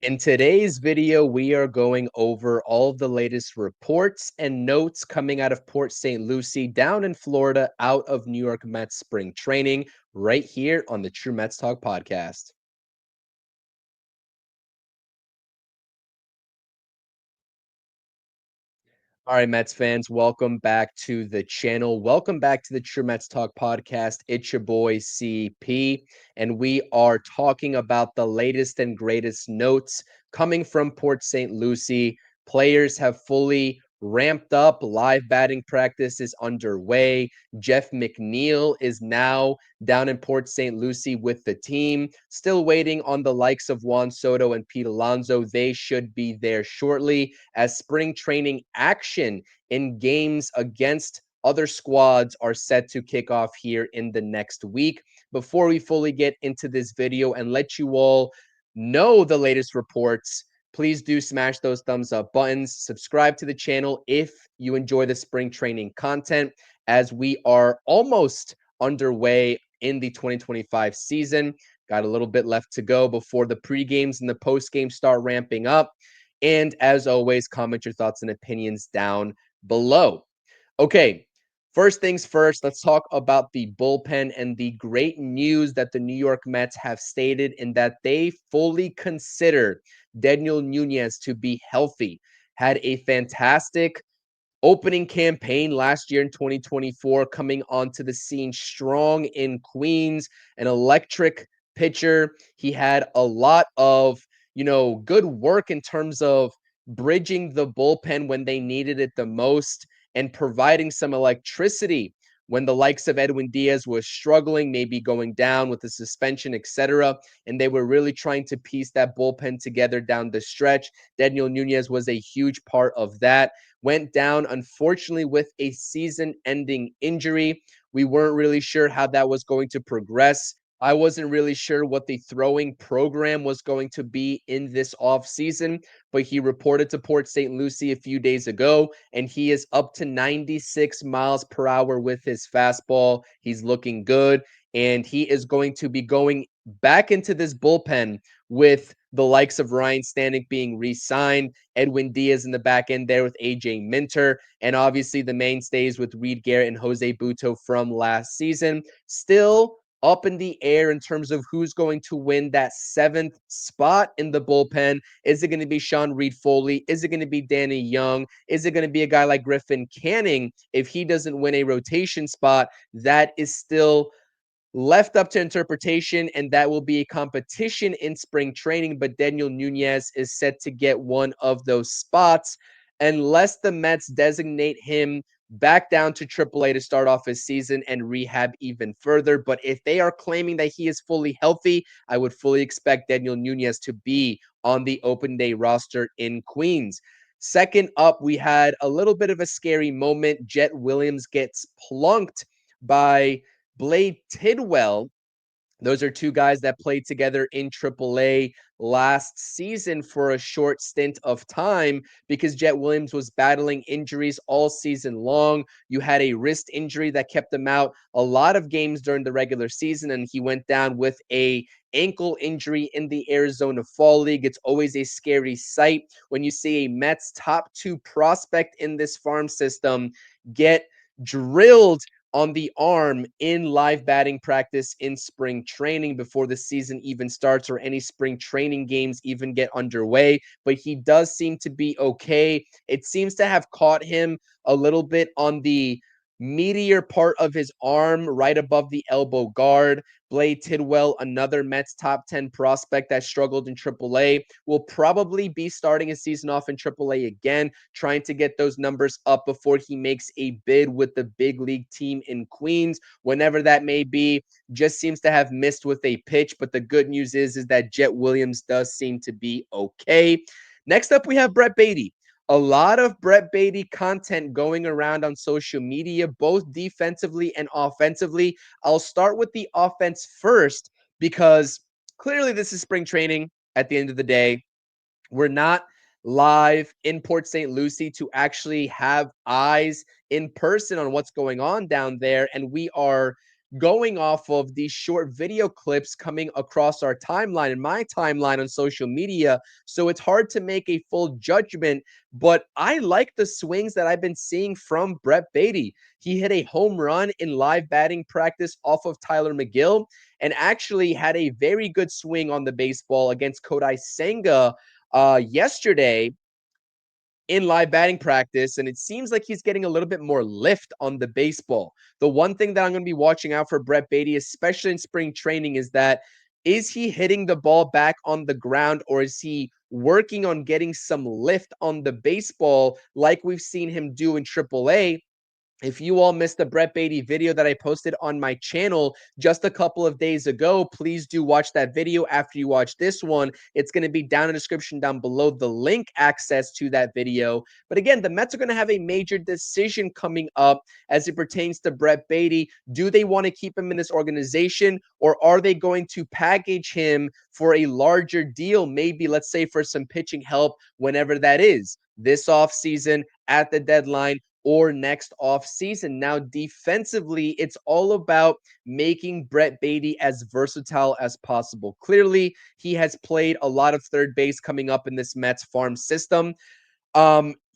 In today's video, we are going over all of the latest reports and notes coming out of Port St. Lucie down in Florida out of New York Mets spring training right here on the True Mets Talk podcast. All right, Mets fans, welcome back to the channel. Welcome back to the True Mets Talk podcast. It's your boy CP, and we are talking about the latest and greatest notes coming from Port St. Lucie. Players have fully ramped up. Live batting practice is underway. Jeff McNeil is now down in Port St. Lucie with the team. Still waiting on the likes of Juan Soto and Pete Alonso. They should be there shortly as spring training action in games against other squads are set to kick off here in the next week. Before we fully get into this video and let you all know the latest reports, please do smash those thumbs up buttons. Subscribe to the channel if you enjoy the spring training content, as we are almost underway in the 2025 season. Got a little bit left to go before the pre-games and the post-games start ramping up. And as always, comment your thoughts and opinions down below. Okay, first things first, let's talk about the bullpen and the great news that the New York Mets have stated in that they fully consider Daniel Nunez to be healthy. Had a fantastic opening campaign last year in 2024, coming onto the scene strong in Queens, an electric pitcher. He had a lot of, good work in terms of bridging the bullpen when they needed it the most and providing some electricity when the likes of Edwin Diaz was struggling, maybe going down with the suspension, etc. And they were really trying to piece that bullpen together down the stretch. Daniel Nunez was a huge part of that. Went down, unfortunately, with a season ending injury. We weren't really sure how that was going to progress. I wasn't really sure what the throwing program was going to be in this offseason, but he reported to Port St. Lucie a few days ago, and he is up to 96 miles per hour with his fastball. He's looking good, and he is going to be going back into this bullpen with the likes of Ryan Stanek being re-signed, Edwin Diaz in the back end there with AJ Minter, and obviously the mainstays with Reed Garrett and Jose Butto from last season. Still up in the air in terms of who's going to win that seventh spot in the bullpen. Is it going to be Sean Reed-Foley? Is it going to be Danny Young? Is it going to be a guy like Griffin Canning? If he doesn't win a rotation spot, that is still left up to interpretation, and that will be a competition in spring training. But Daniel Nunez is set to get one of those spots unless the Mets designate him back down to AAA to start off his season and rehab even further. But if they are claiming that he is fully healthy, I would fully expect Daniel Nunez to be on the open day roster in Queens. Second up, we had a little bit of a scary moment. Jet Williams gets plunked by Blade Tidwell. Those are two guys that played together in AAA last season for a short stint of time because Jet Williams was battling injuries all season long. You had a wrist injury that kept him out a lot of games during the regular season, and he went down with a ankle injury in the Arizona Fall League. It's always a scary sight when you see a Mets top two prospect in this farm system get drilled on the arm in live batting practice in spring training before the season even starts or any spring training games even get underway. But he does seem to be okay. It seems to have caught him a little bit on the meatier part of his arm right above the elbow guard. Blade Tidwell, another Mets top 10 prospect that struggled in AAA, will probably be starting his season off in AAA again, trying to get those numbers up before he makes a bid with the big league team in Queens, whenever that may be. Just seems to have missed with a pitch, but the good news is that Jet Williams does seem to be okay. Next up, we have Brett Baty. A lot of Brett Baty content going around on social media, both defensively and offensively. I'll start with the offense first because clearly this is spring training at the end of the day. We're not live in Port St. Lucie to actually have eyes in person on what's going on down there. And we are going off of these short video clips coming across our timeline and my timeline on social media. So it's hard to make a full judgment, but I like the swings that I've been seeing from Brett Baty. He hit a home run in live batting practice off of Tyler McGill and actually had a very good swing on the baseball against Kodai Senga yesterday in live batting practice, and it seems like he's getting a little bit more lift on the baseball. The one thing that I'm going to be watching out for Brett Baty, especially in spring training, is he hitting the ball back on the ground, or is he working on getting some lift on the baseball like we've seen him do in AAA? If you all missed the Brett Baty video that I posted on my channel just a couple of days ago, please do watch that video after you watch this one. It's going to be down in the description down below, the link access to that video. But again, the Mets are going to have a major decision coming up as it pertains to Brett Baty. Do they want to keep him in this organization, or are they going to package him for a larger deal? Maybe, let's say, for some pitching help whenever that is, this offseason, at the deadline, or next off season. Now, defensively, it's all about making Brett Baty as versatile as possible. Clearly, he has played a lot of third base coming up in this Mets farm system.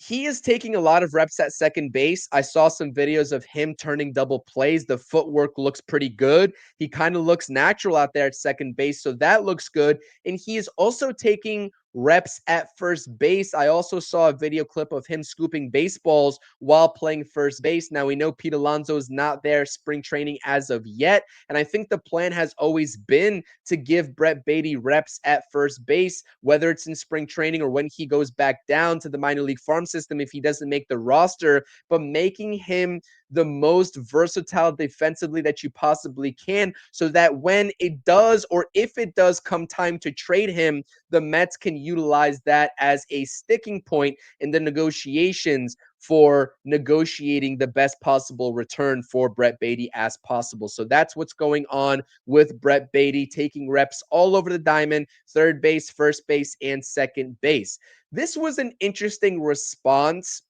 He is taking a lot of reps at second base. I saw some videos of him turning double plays. The footwork looks pretty good. He kind of looks natural out there at second base, so that looks good. And he is also taking reps at first base. I also saw a video clip of him scooping baseballs while playing first base. Now, we know Pete Alonso is not there spring training as of yet, and I think the plan has always been to give Brett Baty reps at first base, whether it's in spring training or when he goes back down to the minor league farm system if he doesn't make the roster, but making him the most versatile defensively that you possibly can, so that when it does, or if it does come time to trade him, the Mets can utilize that as a sticking point in the negotiations for negotiating the best possible return for Brett Baty as possible. So that's what's going on with Brett Baty, taking reps all over the diamond, third base, first base, and second base. This was an interesting response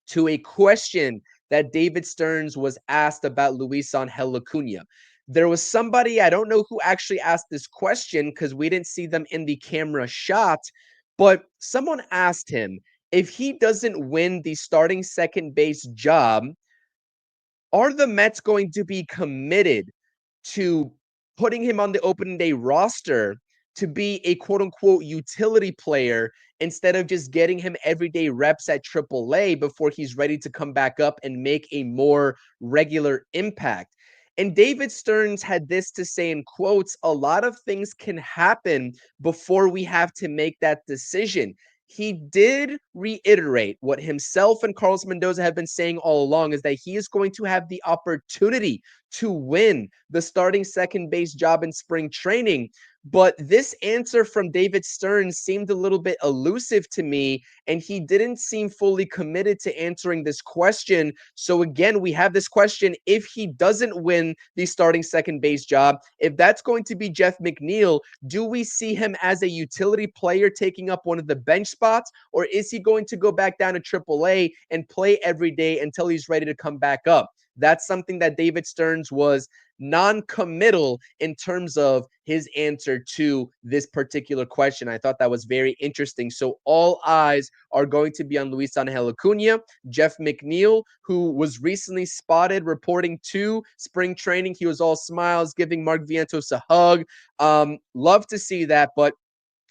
to a question that David Stearns was asked about Luisangel Acuna. There was somebody, I don't know who actually asked this question because we didn't see them in the camera shot, but someone asked him, if he doesn't win the starting second base job, are the Mets going to be committed to putting him on the opening day roster to be a quote unquote utility player instead of just getting him everyday reps at AAA before he's ready to come back up and make a more regular impact? And David Stearns had this to say in quotes, a lot of things can happen before we have to make that decision. He did reiterate what himself and Carlos Mendoza have been saying all along, is that he is going to have the opportunity to win the starting second base job in spring training. But this answer from David Stearns seemed a little bit elusive to me, and he didn't seem fully committed to answering this question. So again, we have this question: if he doesn't win the starting second base job, if that's going to be Jeff McNeil, do we see him as a utility player taking up one of the bench spots, or is he going to go back down to AAA and play every day until he's ready to come back up? That's something that David Stearns was non-committal in terms of his answer to this particular question. I thought that was very interesting. So all eyes are going to be on Luisangel Acuna. Jeff McNeil, who was recently spotted reporting to spring training, he was all smiles, giving Mark Vientos a hug. Love to see that, but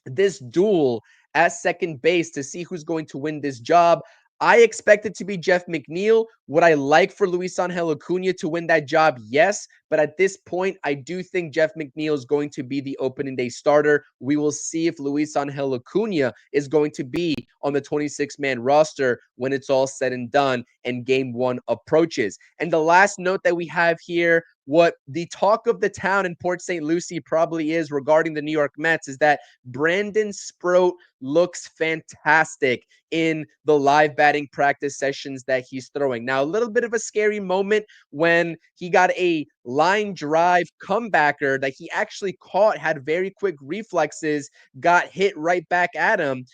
this duel at second base to see who's going to win this job, I expect it to be Jeff McNeil. Would I like for Luisangel Acuna to win that job? Yes. But at this point, I do think Jeff McNeil is going to be the opening day starter. We will see if Luisangel Acuna is going to be on the 26-man roster when it's all said and done and game one approaches. And the last note that we have here, what the talk of the town in Port St. Lucie probably is regarding the New York Mets, is that Brandon Sproat looks fantastic in the live batting practice sessions that he's throwing. Now, a little bit of a scary moment when he got a line drive comebacker that he actually caught, had very quick reflexes, got hit right back at him.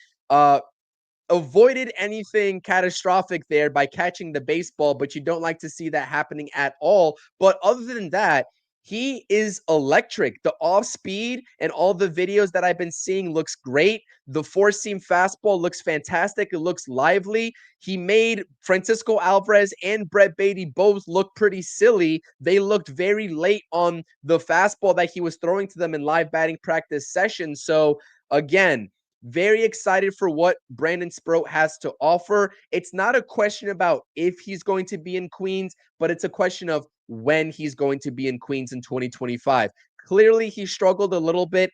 Avoided anything catastrophic there by catching the baseball, but you don't like to see that happening at all. But other than that, he is electric. The off speed and all the videos that I've been seeing looks great. The four-seam fastball looks fantastic. It looks lively. He made Francisco Alvarez and Brett Baty both look pretty silly. They looked very late on the fastball that he was throwing to them in live batting practice sessions. So again, very excited for what Brandon Sproat has to offer. It's not a question about if he's going to be in Queens, but it's a question of when he's going to be in Queens in 2025. Clearly, he struggled a little bit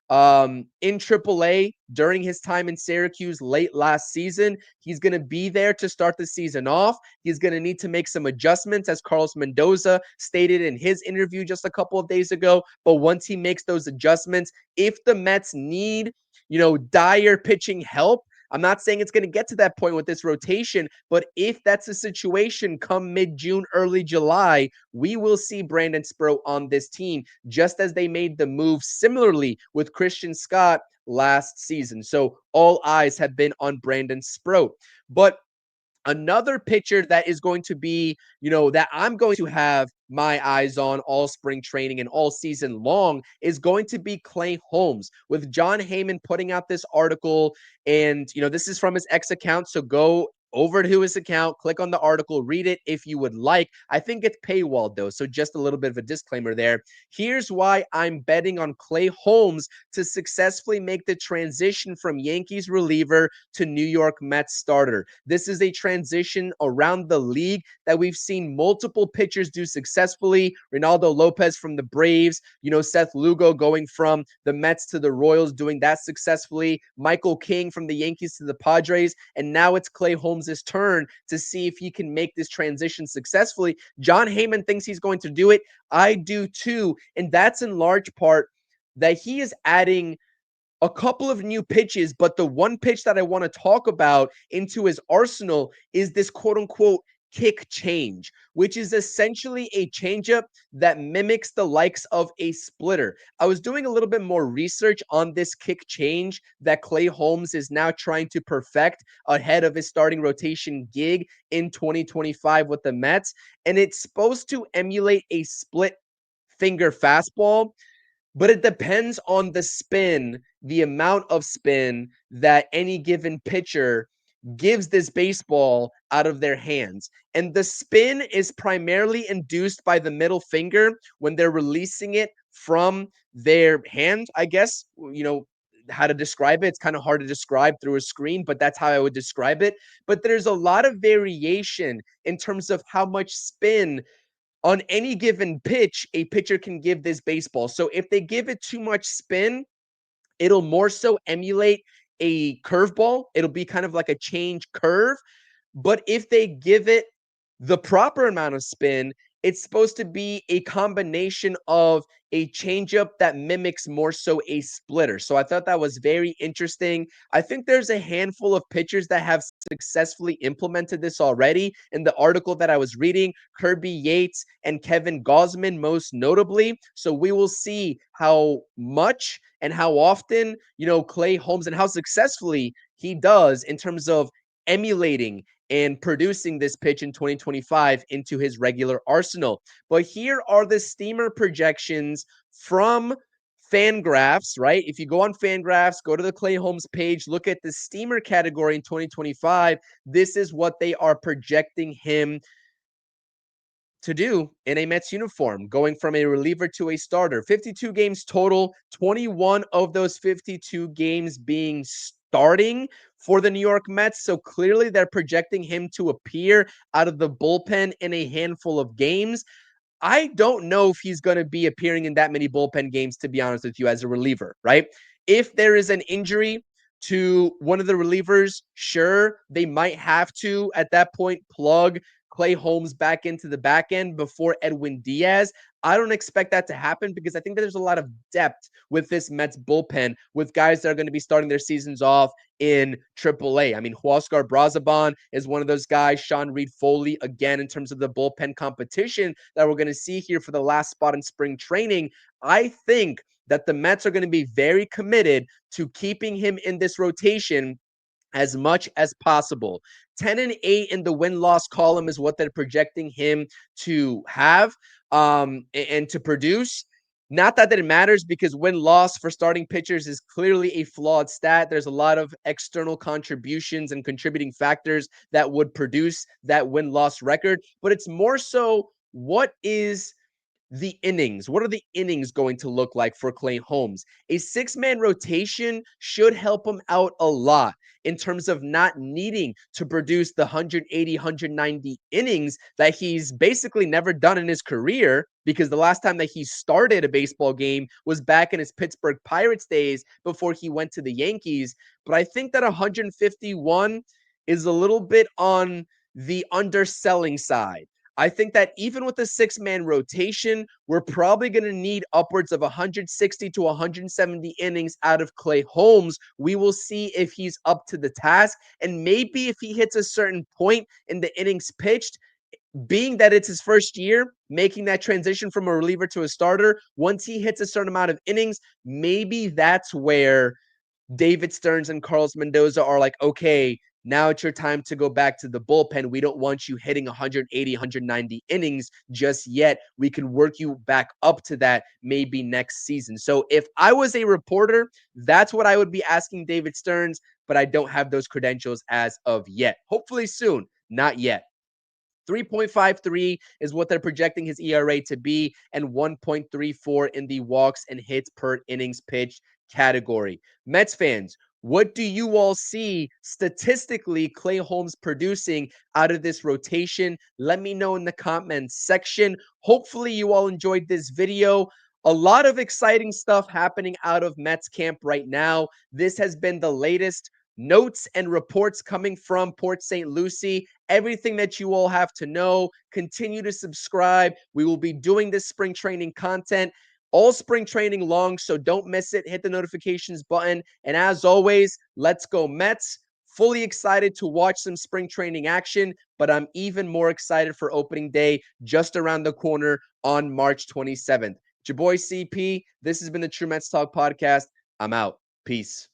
in AAA during his time in Syracuse late last season. He's going to be there to start the season off. He's going to need to make some adjustments, as Carlos Mendoza stated in his interview just a couple of days ago. But once he makes those adjustments, if the Mets need, dire pitching help, I'm not saying it's going to get to that point with this rotation, but if that's the situation come mid-June, early July, we will see Brandon Sproat on this team, just as they made the move similarly with Christian Scott last season. So all eyes have been on Brandon Sproat. But another pitcher that is going to be, that I'm going to have my eyes on all spring training and all season long is going to be Clay Holmes, with John Heyman putting out this article. And, this is from his X account. So go over to his account, click on the article, read it if you would like. I think it's paywalled though. So just a little bit of a disclaimer there. Here's why I'm betting on Clay Holmes to successfully make the transition from Yankees reliever to New York Mets starter. This is a transition around the league that we've seen multiple pitchers do successfully. Ronaldo Lopez from the Braves, Seth Lugo going from the Mets to the Royals, doing that successfully. Michael King from the Yankees to the Padres. And now it's Clay Holmes' turn to see if he can make this transition successfully. John Heyman thinks he's going to do it. I do too. And that's in large part that he is adding a couple of new pitches, but the one pitch that I want to talk about into his arsenal is this quote unquote kick change, which is essentially a changeup that mimics the likes of a splitter. I was doing a little bit more research on this kick change that Clay Holmes is now trying to perfect ahead of his starting rotation gig in 2025 with the Mets, and it's supposed to emulate a split finger fastball, but it depends on the spin, the amount of spin that any given pitcher gives this baseball out of their hands. And the spin is primarily induced by the middle finger when they're releasing it from their hand, I guess. How to describe it. It's kind of hard to describe through a screen, but that's how I would describe it. But there's a lot of variation in terms of how much spin on any given pitch a pitcher can give this baseball. So if they give it too much spin, it'll more so emulate a curveball. It'll be kind of like a change curve. But if they give it the proper amount of spin, it's supposed to be a combination of a changeup that mimics more so a splitter. So I thought that was very interesting. I think there's a handful of pitchers that have successfully implemented this already. In the article that I was reading, Kirby Yates and Kevin Gausman most notably. So we will see how much and how often, Clay Holmes and how successfully he does in terms of emulating and producing this pitch in 2025 into his regular arsenal. But here are the steamer projections from Fangraphs, right? If you go on Fangraphs, go to the Clay Holmes page, look at the steamer category in 2025. This is what they are projecting him to do in a Mets uniform, going from a reliever to a starter. 52 games total, 21 of those 52 games being starting for the New York Mets. So clearly they're projecting him to appear out of the bullpen in a handful of games. I don't know if he's going to be appearing in that many bullpen games, to be honest with you, as a reliever, right? If there is an injury to one of the relievers, sure, they might have to, at that point, plug Clay Holmes back into the back end before Edwin Diaz. I don't expect that to happen because I think that there's a lot of depth with this Mets bullpen with guys that are going to be starting their seasons off in AAA. I mean, Huascar Brazaban is one of those guys. Sean Reed Foley, again, in terms of the bullpen competition that we're going to see here for the last spot in spring training. I think that the Mets are going to be very committed to keeping him in this rotation as much as possible. 10-8 in the win-loss column is what they're projecting him to have and to produce. Not that it matters, because win-loss for starting pitchers is clearly a flawed stat. There's a lot of external contributions and contributing factors that would produce that win-loss record, but it's more so what is the innings. What are the innings going to look like for Clay Holmes? A six-man rotation should help him out a lot in terms of not needing to produce the 180, 190 innings that he's basically never done in his career, because the last time that he started a baseball game was back in his Pittsburgh Pirates days before he went to the Yankees. But I think that 151 is a little bit on the underselling side. I think that even with the six-man rotation, we're probably going to need upwards of 160 to 170 innings out of Clay Holmes. We will see if he's up to the task, and maybe if he hits a certain point in the innings pitched, being that it's his first year, making that transition from a reliever to a starter, once he hits a certain amount of innings, maybe that's where David Stearns and Carlos Mendoza are like, okay, now it's your time to go back to the bullpen. We don't want you hitting 180, 190 innings just yet. We can work you back up to that maybe next season. So if I was a reporter, that's what I would be asking David Stearns, but I don't have those credentials as of yet. Hopefully soon, not yet. 3.53 is what they're projecting his ERA to be, and 1.34 in the walks and hits per innings pitched category. Mets fans, what do you all see statistically Clay Holmes producing out of this rotation? Let me know in the comments section. Hopefully you all enjoyed this video. A lot of exciting stuff happening out of Mets camp right now. This has been the latest notes and reports coming from Port St. Lucie. Everything that you all have to know. Continue to subscribe. We will be doing this spring training content all spring training long, so don't miss it. Hit the notifications button. And as always, let's go Mets. Fully excited to watch some spring training action, but I'm even more excited for opening day just around the corner on March 27th. It's your boy CP. This has been the True Mets Talk podcast. I'm out. Peace.